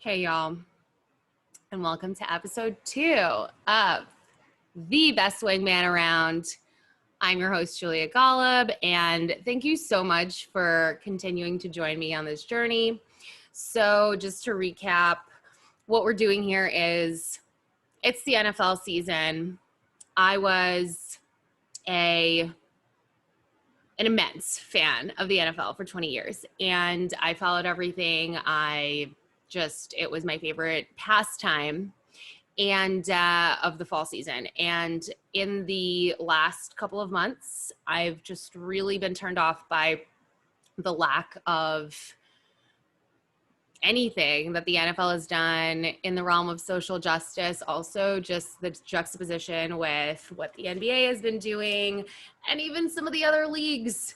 Hey, y'all, and welcome to episode 2 of The Best Wingman Around. I'm your host, Julia Golub, and thank you so much for continuing to join me on this journey. So, just to recap, what we're doing here is it's the NFL season. I was an immense fan of the NFL for 20 years, and I followed everything. It was my favorite pastime and of the fall season. And in the last couple of months, I've just really been turned off by the lack of anything that the NFL has done in the realm of social justice. Also, just the juxtaposition with what the NBA has been doing and even some of the other leagues.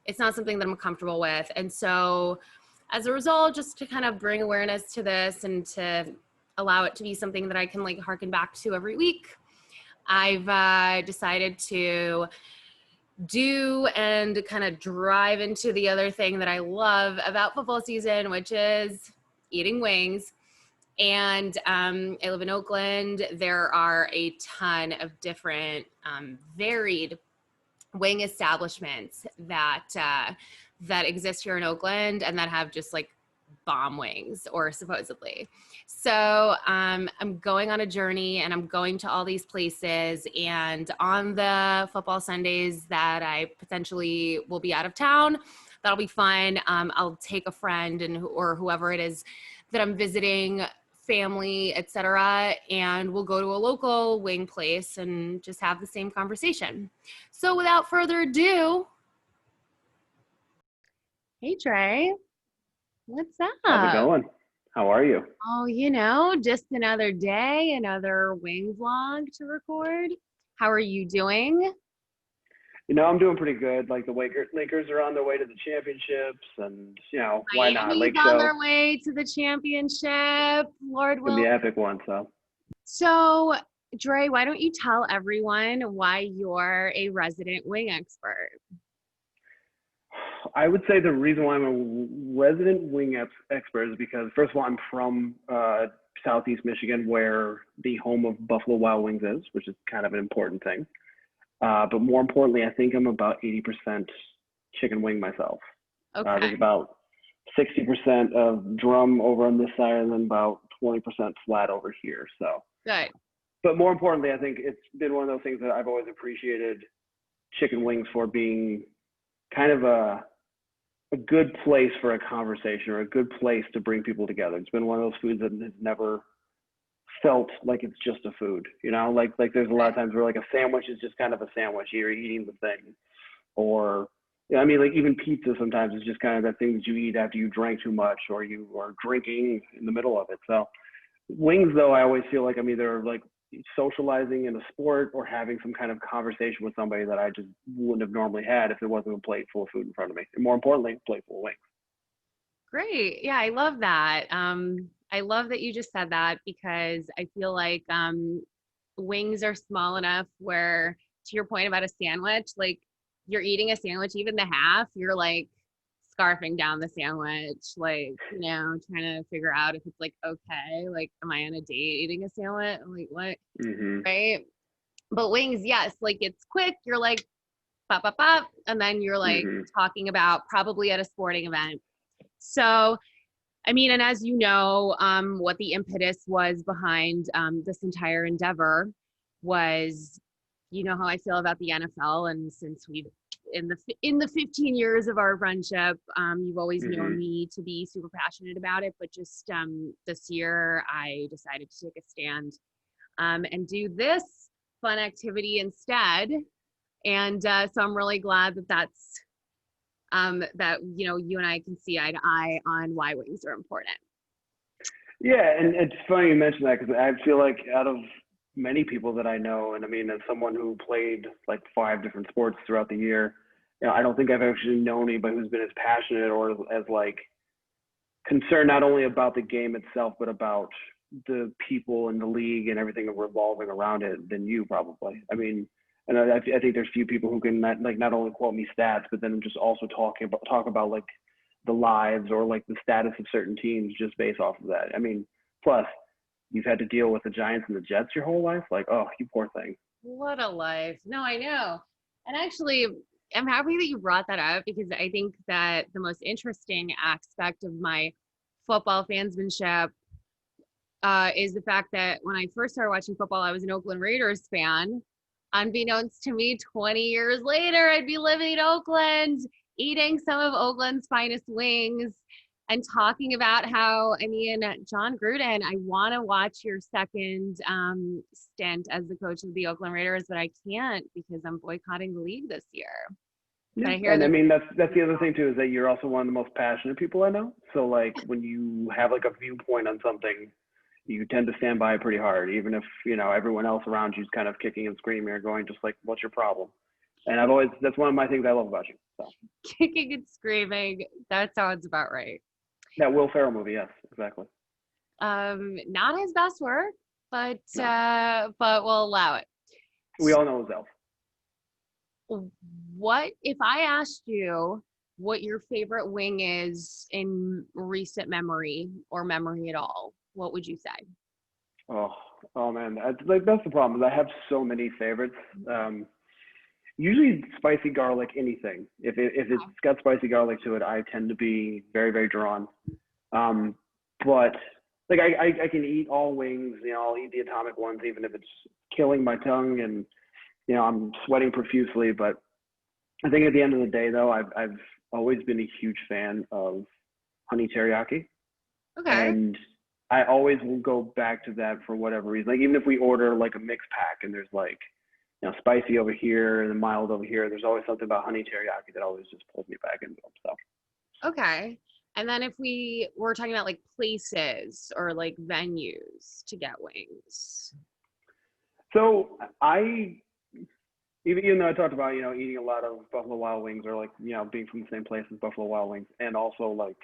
It's not something that I'm comfortable with. And so as a result, just to kind of bring awareness to this and to allow it to be something that I can harken back to every week, I've decided to do and kind of drive into the other thing that I love about football season, which is eating wings. And I live in Oakland. There are a ton of different varied wing establishments that exist here in Oakland and that have just bomb wings, or supposedly. So I'm going on a journey and I'm going to all these places, and on the football Sundays that I potentially will be out of town, that'll be fun. I'll take a friend or whoever it is that I'm visiting, family, etc., and we'll go to a local wing place and just have the same conversation. So without further ado, hey Trey, what's up? How's it going? How are you? Oh, just another day, another wing vlog to record. How are you doing? I'm doing pretty good. Like the Lakers are on their way to the championships, and why not? Miami's Lake on Show their way to the championship. Lord can be will. an epic one. So, Dre, why don't you tell everyone why you're a resident wing expert? I would say the reason why I'm a resident wing expert is because, first of all, I'm from Southeast Michigan, where the home of Buffalo Wild Wings is, which is kind of an important thing. But more importantly, I think I'm about 80% chicken wing myself. Okay. There's about 60% of drum over on this side, and then about 20% flat over here. So Good. But more importantly, I think it's been one of those things that I've always appreciated chicken wings for, being kind of a good place for a conversation, or a good place to bring people together. It's been one of those foods that has never felt like it's just a food, like there's a lot of times where a sandwich is just kind of a sandwich. You're eating the thing. Or even pizza sometimes is just kind of that thing that you eat after you drank too much, or you are drinking in the middle of it. So wings, though, I always feel like I'm either socializing in a sport or having some kind of conversation with somebody that I just wouldn't have normally had if there wasn't a plate full of food in front of me. And more importantly, a plate full of wings. Great. Yeah, I love that. I love that you just said that, because I feel like wings are small enough where, to your point about a sandwich, you're eating a sandwich, even the half, you're scarfing down the sandwich, trying to figure out if it's okay, am I on a date eating a sandwich? What? Mm-hmm. Right? But wings, yes, it's quick. You're pop, pop, pop, and then you're Mm-hmm. talking about probably at a sporting event. So, and as you know, what the impetus was behind this entire endeavor was, how I feel about the NFL, and since we've in the 15 years of our friendship, you've always Mm-hmm. known me to be super passionate about it. But just this year, I decided to take a stand and do this fun activity instead. And so I'm really glad that's that you and I can see eye to eye on why wings are important. Yeah, and it's funny you mention that, because I feel like out of many people that I know, and as someone who played 5 different sports throughout the year, I don't think I've actually known anybody who's been as passionate or as concerned not only about the game itself, but about the people in the league and everything revolving around it than you, probably. And I think there's few people who can not only quote me stats, but then just also talk about the lives or like the status of certain teams just based off of that. I mean, plus you've had to deal with the Giants and the Jets your whole life. Like, oh, you poor thing. What a life. No, I know. And actually, I'm happy that you brought that up because I think that the most interesting aspect of my football fansmanship is the fact that when I first started watching football, I was an Oakland Raiders fan. Unbeknownst to me, 20 years later, I'd be living in Oakland, eating some of Oakland's finest wings and talking about how, I mean, John Gruden, I want to watch your second stint as the coach of the Oakland Raiders, but I can't because I'm boycotting the league this year. Yeah. But I hear And I that. mean, that's the other thing too, is that you're also one of the most passionate people I know. So like when you have like a viewpoint on something, you tend to stand by it pretty hard, even if, you know, everyone else around you's kind of kicking and screaming or going just like, what's your problem? And that's one of my things I love about you. So Kicking and screaming, that sounds about right. that Will Ferrell movie, yes, exactly. Not his best work, but No. we'll allow it. We all know his elf. What if I asked you what your favorite wing is in recent memory or memory at all? What would you say? Oh man, that's the problem. Is I have so many favorites. Usually spicy garlic, anything. If it's got spicy garlic to it, I tend to be very, very drawn. But like I can eat all wings. You know, I'll eat the atomic ones, even if it's killing my tongue and you know I'm sweating profusely. But I think at the end of the day, though, I've always been a huge fan of honey teriyaki, Okay. and I always will go back to that for whatever reason. Like even if we order like a mix pack and there's like you know spicy over here and mild over here, there's always something about honey teriyaki that always just pulls me back into them. So Okay. And then if we were talking about like places or like venues to get wings. so I even though I talked about you know eating a lot of Buffalo Wild Wings or like you know being from the same place as Buffalo Wild Wings and also like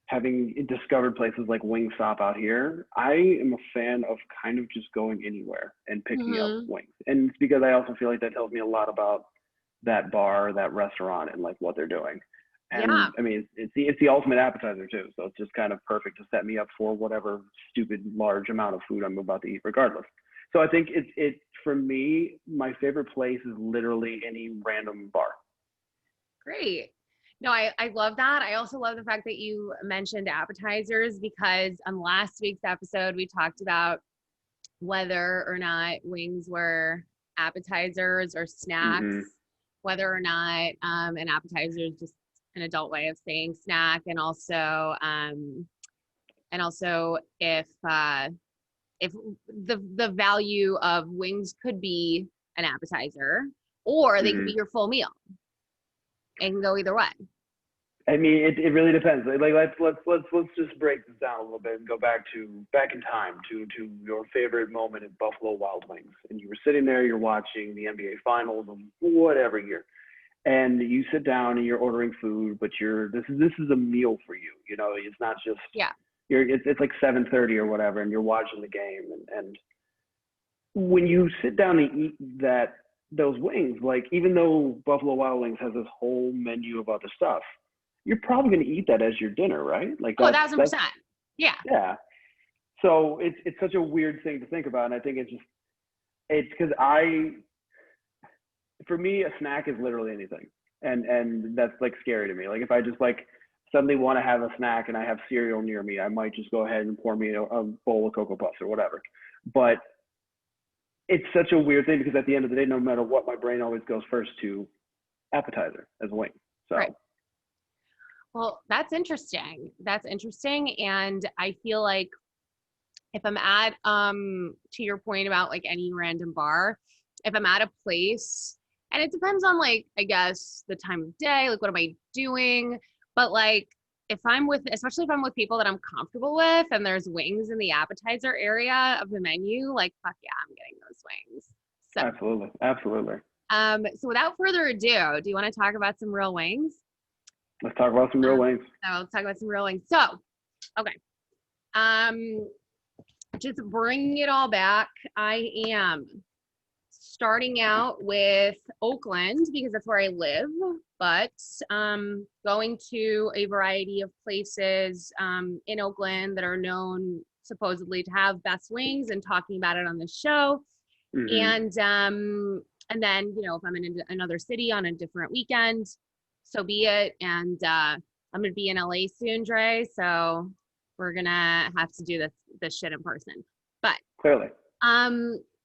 having discovered places like Wingstop out here, I am a fan of kind of just going anywhere and picking up Mm-hmm. wings. And it's because I also feel like that tells me a lot about that bar, that restaurant, and like what they're doing. Yeah. And I mean, it's the ultimate appetizer too. So it's just kind of perfect to set me up for whatever stupid large amount of food I'm about to eat, regardless. So I think it for me, my favorite place is literally any random bar. Great. No, I love that. I also love the fact that you mentioned appetizers because on last week's episode, we talked about whether or not wings were appetizers or snacks, Hmm. whether or not an appetizer is just an adult way of saying snack, and also if the value of wings could be an appetizer or they could be Hmm. your full meal. It can go either way. I mean, it really depends. Like let's just break this down a little bit and go back in time to your favorite moment at Buffalo Wild Wings. And you were sitting there, you're watching the NBA Finals of whatever year, and you sit down and you're ordering food, but this is a meal for you. You know, it's not just Yeah. it's like 7:30 or whatever, and you're watching the game, and when you sit down and eat those wings, like even though Buffalo Wild Wings has this whole menu of other stuff, you're probably going to eat that as your dinner, right? Like Oh, that's 1,000%. Yeah. yeah. So it's such a weird thing to think about, and I think it's because for me a snack is literally anything, and that's like scary to me. Like if I just like suddenly want to have a snack and I have cereal near me, I might just go ahead and pour me a bowl of Cocoa Puffs or whatever. But it's such a weird thing because at the end of the day, no matter what, my brain always goes first to appetizer as a wing. Right. So Well, that's interesting. That's interesting. And I feel like if I'm at to your point about like any random bar, if I'm at a place, and it depends on like I guess the time of day, like what am I doing? But like if I'm with especially if I'm with people that I'm comfortable with and there's wings in the appetizer area of the menu, like fuck yeah, I'm getting those wings. So absolutely, absolutely. so without further ado, do you want to talk about some real wings? Let's talk about some real wings. So let's talk about some real wings. So, okay. Um, just bringing it all back. I am starting out with Oakland because that's where I live, but going to a variety of places in Oakland that are known supposedly to have best wings and talking about it on the show. Mm-hmm. And then, if I'm in another city on a different weekend, so be it. And I'm going to be in LA soon, Dre. So we're going to have to do this shit in person. But Clearly.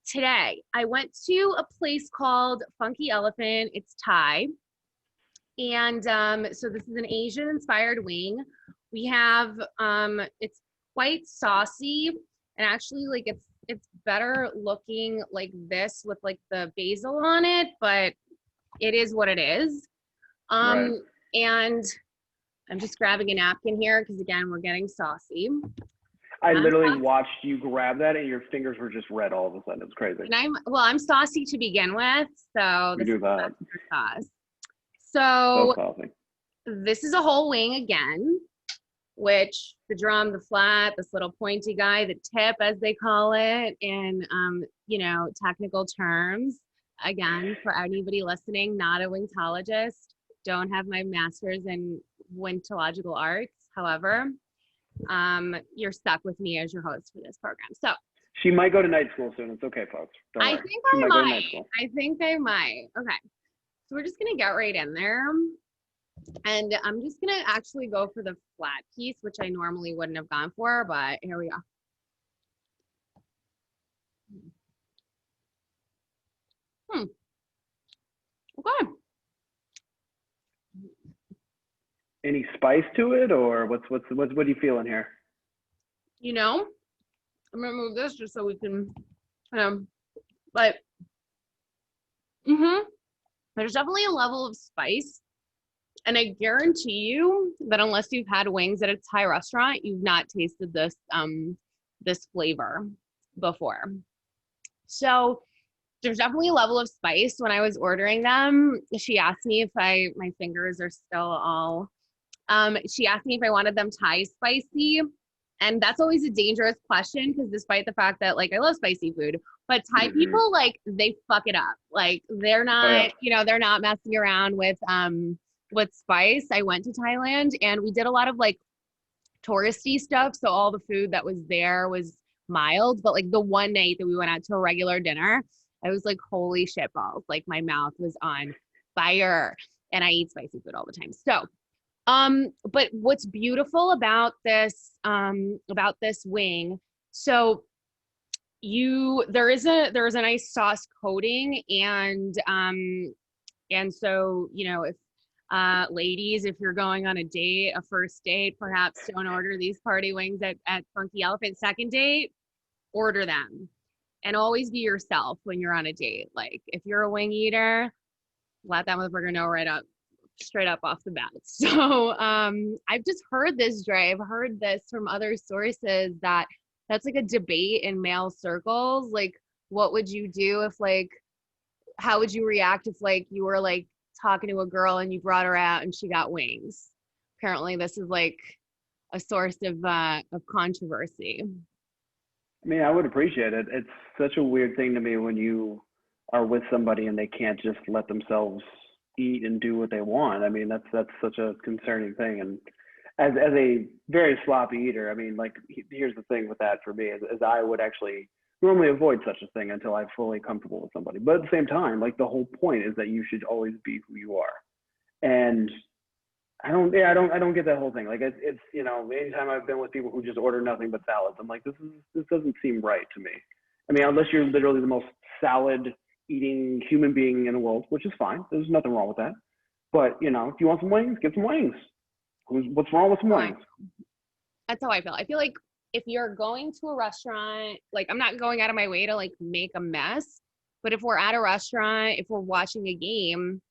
today I went to a place called Funky Elephant. It's Thai. And so this is an Asian inspired wing. We have it's quite saucy, and actually like it's better looking like this with like the basil on it, but it is what it is. Right. And I'm just grabbing a napkin here because again we're getting saucy. I literally watched you grab that and your fingers were just red all of a sudden. It's crazy. And I'm saucy to begin with, so We do that. Sauce. So So saucy. this is a whole wing again, which the drum, the flat, this little pointy guy, the tip, as they call it in, technical terms. Again, for anybody listening, not a wingtologist, don't have my master's in wingtological arts. However, you're stuck with me as your host for this program. So She might go to night school soon. It's okay, folks. Don't worry. think She I might might. go to night school. I think I might. Okay. So we're just going to get right in there. And I'm just going to actually go for the flat piece, which I normally wouldn't have gone for, but here we go. Okay. Any spice to it, or what are you feeling here? I'm going to move this just so we can, but there's definitely a level of spice. And I guarantee you that unless you've had wings at a Thai restaurant, you've not tasted this flavor before. So there's definitely a level of spice. When I was ordering them, she asked me if my fingers are still all, she asked me if I wanted them Thai spicy. And that's always a dangerous question because despite the fact that like I love spicy food, but Thai people, like they fuck it up. Like they're not, they're not messing around with spice. I went to Thailand and we did a lot of like touristy stuff. So all the food that was there was mild, but like the one night that we went out to a regular dinner, I was like, holy shit balls. Like my mouth was on fire and I eat spicy food all the time. So, but what's beautiful about this wing, so there is a nice sauce coating and so, if ladies, if you're going on a first date, perhaps don't order these party wings at Funky Elephant. Second date, order them. And always be yourself when you're on a date. Like if you're a wing eater, let that motherfucker know straight up off the bat. So I've just heard this, Dre. I've heard this from other sources that's like a debate in male circles. Like, what would you do if how would you react if you were talking to a girl and you brought her out and she got wings? Apparently this is like a source of controversy. I mean, I would appreciate it. It's such a weird thing to me when you are with somebody and they can't just let themselves eat and do what they want. I mean, that's such a concerning thing. And as a very sloppy eater, I mean, here's the thing with that for me is I would actually normally avoid such a thing until I'm fully comfortable with somebody. But at the same time, the whole point is that you should always be who you are. And I don't get that whole thing. It's anytime I've been with people who just order nothing but salads, I'm like, this doesn't seem right to me. I mean, unless you're literally the most salad eating human being in the world, which is fine. There's nothing wrong with that. But if you want some wings, get some wings. What's wrong with some wings? That's how I feel. I feel like if you're going to a restaurant, I'm not going out of my way to make a mess, but if we're at a restaurant, if we're watching a game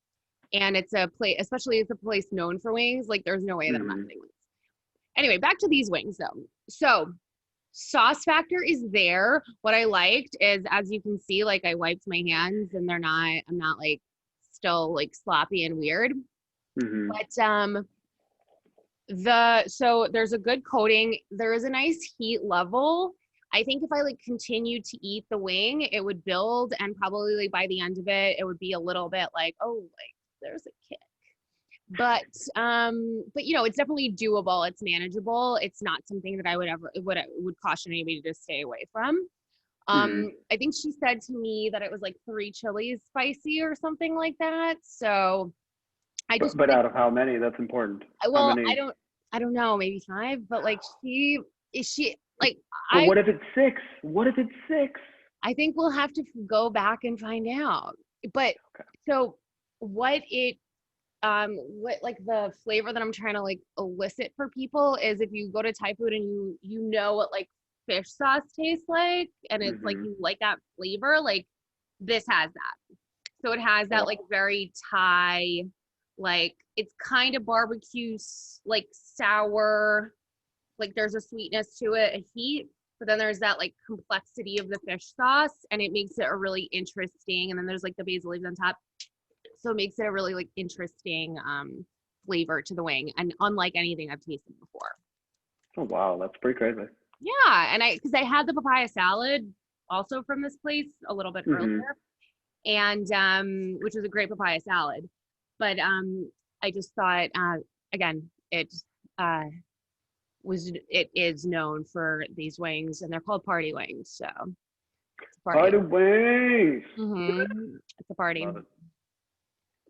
and it's a place, especially if it's a place known for wings, there's no way that I'm not getting wings. Anyway, back to these wings though. So sauce factor is there. What I liked is, as you can see, I wiped my hands and I'm not still sloppy and weird. But so there's a good coating. There is a nice heat level. I think if I like continued to eat the wing, it would build, and probably like, by the end of it, it would be a little bit like, oh, like there's a kick. But you know, it's definitely doable. It's manageable. It's not something that I would caution anybody to stay away from. Mhm. I think she said to me that it was like 3 chilies spicy or something like that. So I just But wanted, out of how many? That's important. How well, many? I don't know, maybe 5, but like she like But I what if it's 6? What if it's 6? I think we'll have to go back and find out. But Okay. so what like the flavor that I'm trying to like elicit for people is, if you go to Thai food and you know what like fish sauce tastes like, and it's like Mhm. you like that flavor, like this has that. So it has Oh, that like very Thai, like it's kind of barbecue, like sour, like there's a sweetness to it, a heat, but then there's that like complexity of the fish sauce, and it makes it a really interesting. And then there's like the basil leaves on top, so it makes it a really like interesting flavor to the wing, and unlike anything I've tasted before. oh wow, that's pretty crazy. Yeah, and because I had the papaya salad also from this place a little bit Mhm. earlier, and which was a great papaya salad. But I just thought, again, uh, it is known for these wings, and they're called party wings. So it's a party. Party wings. It's a party. Love it.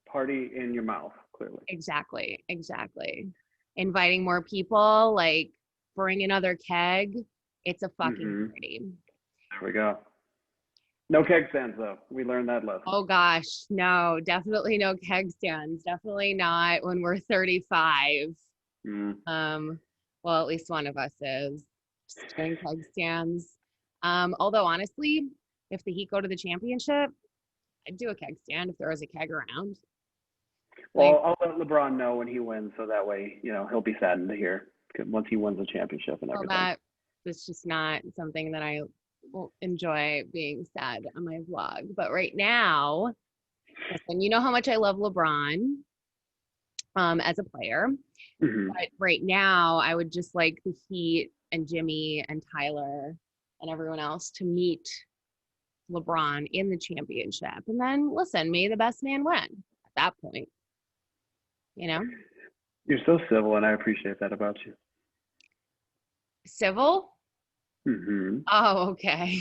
Party in your mouth, clearly. Exactly, exactly. Inviting more people, like bring another keg. It's a fucking Mhm. party. There we go. No keg stands though. We learned that lesson. Oh gosh, no, definitely no keg stands. Definitely not when we're 35. Mm. Um, well, at least one of us is just doing keg stands. Although honestly, if the Heat go to the championship, I'd do a keg stand if there was a keg around. Like, Well, I'll let LeBron know when he wins, so that way, he'll be saddened to hear once he wins the championship and well, everything. that's just not something that I will enjoy being said on my vlog. But right now, listen, you know how much I love LeBron as a player. Hmm. But right now, I would just like the Heat and Jimmy and Tyler and everyone else to meet LeBron in the championship. And then listen, may the best man win at that point, you know? You're so civil, and I appreciate that about you. Civil? Hmm. Oh, okay.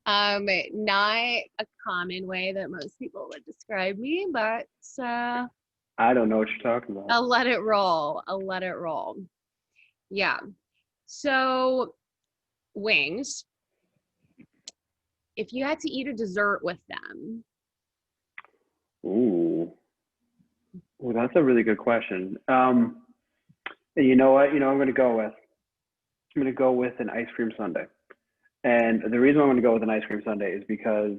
Not a common way that most people would describe me, but I don't know what you're talking about. I'll let it roll. I'll let it roll. Yeah. So wings, if you had to eat a dessert with them, Ooh, well, that's a really good question. And you know what? I'm going to go with. I'm going to go with an ice cream sundae. And the reason I'm going to go with an ice cream sundae is because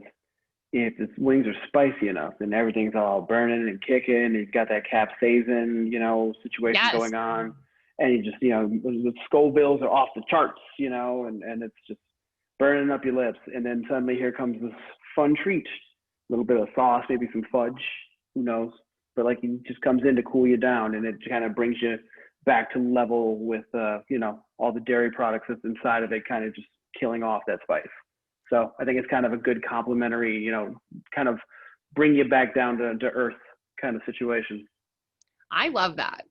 if the wings are spicy enough and everything's all burning and kicking, and you've got that capsaicin, situation yes. going on, and you just, the Scovilles are off the charts, and it's just burning up your lips. And then suddenly here comes this fun treat, a little bit of sauce, maybe some fudge, who knows? But like it just comes in to cool you down, and it kind of brings you back to level with, all the dairy products that's inside of it, kind of just killing off that spice. So I think it's kind of a good complementary, kind of bring you back down to earth kind of situation. I love that.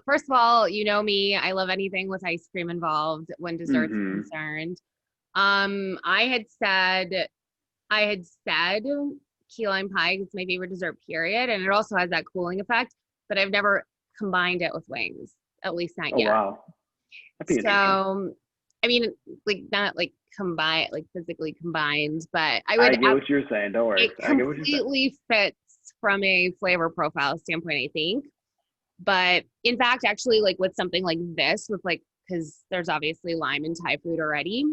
First of all, you know me, I love anything with ice cream involved when desserts are Mm-hmm. concerned. Um, I had said, I had said key lime pie is my favorite dessert, period. And it also has that cooling effect, but I've never combined it with wings, at least not Oh, yet. wow. That'd be interesting. So, I mean, like not like combined, like physically combined, but I get what you're saying. Don't worry. it I get what you're saying. completely fits from a flavor profile standpoint, I think. But in fact, actually, like with something like this, with like, because there's obviously lime in Thai food already,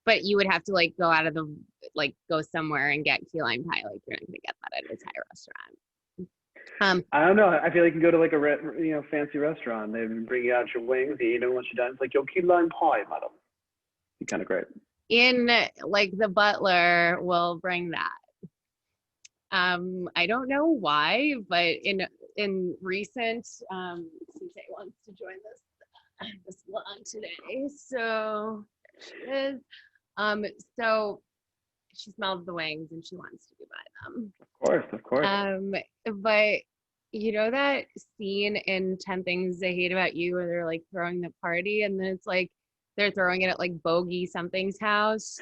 but you would have to like go out of the, like go somewhere and get key lime pie. Like you're not gonna get that at a Thai restaurant. I don't know. I feel like you can go to like a fancy restaurant. They bring you out your wings, you eat them. Once you're done, it's like, yo, key lime pie, madam. Be kind of great. In like the butler will bring that. I don't know why, but in recent, Sensei wants to join this vlog today. So She is. Um, so she smells the wings and she wants to buy them. Of course, of course. But you know that scene in 10 Things I Hate About You where they're like throwing the party and then it's like they're throwing it at like Bogey something's house.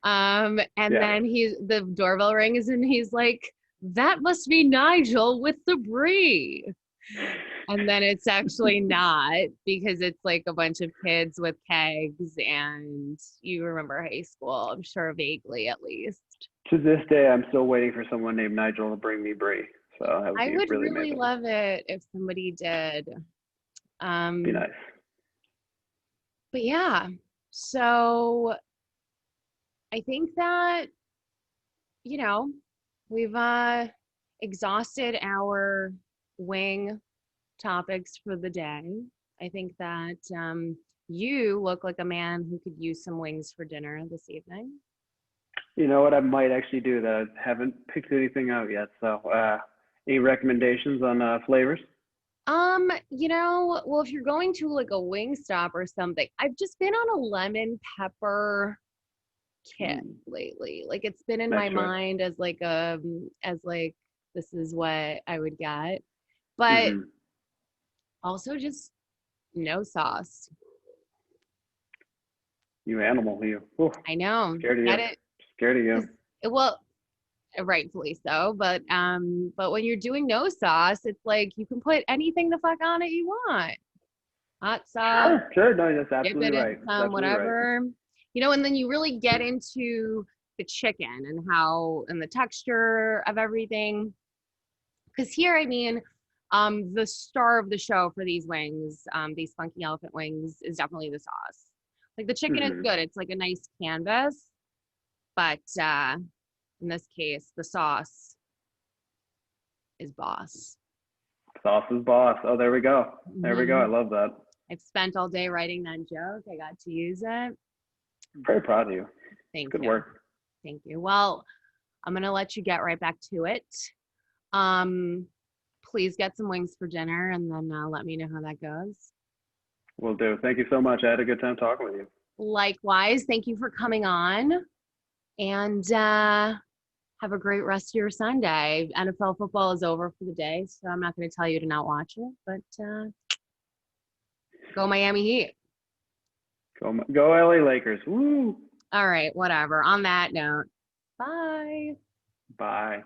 And Yeah. then the doorbell rings and he's like, that must be Nigel with the brie. And then it's actually not because it's like a bunch of kids with kegs and you remember high school, I'm sure vaguely at least. To this day, I'm still waiting for someone named Nigel to bring me brie. So that would I be would really really amazing. love it if somebody did. Be Um, nice. but yeah, so I think that, you know, we've exhausted our wing topics for the day. I think that you look like a man who could use some wings for dinner this evening. You know what? I might actually do that. I haven't picked anything out yet. So, any recommendations on flavors? Well, if you're going to like a wing stop or something, I've just been on a lemon pepper kick Mm, lately. Like it's been in nice my choice. mind as like this is what I would get. But Hmm. also just no sauce. You animal, you. Ooh, I know. scared of Get you. it? Scared of 'Cause you. well, rightfully so, but when you're doing no sauce, it's like you can put anything the fuck on it you want. Hot sauce, Sure, sure. No, that's dip absolutely it in right. That's some absolutely right. whatever. And then you really get into the chicken and how and the texture of everything. Because here, I mean, the star of the show for these wings, these funky elephant wings, is definitely the sauce. Like the chicken is Hmm. good; it's like a nice canvas, but in this case, the sauce is boss. Sauce is boss. Oh, there we go. There we go. I Mm-hmm. love that. I've spent all day writing that joke. I got to use it. Very proud of you. Thank Good you. work. Thank you. Well, I'm gonna let you get right back to it. Um, please get some wings for dinner and then let me know how that goes. Will do. Thank you so much. I had a good time talking with you. Likewise, thank you for coming on and have a great rest of your Sunday. NFL football is over for the day, so I'm not going to tell you to not watch it, but go Miami Heat. Go LA Lakers. Woo. All right, whatever. On that note, bye. Bye.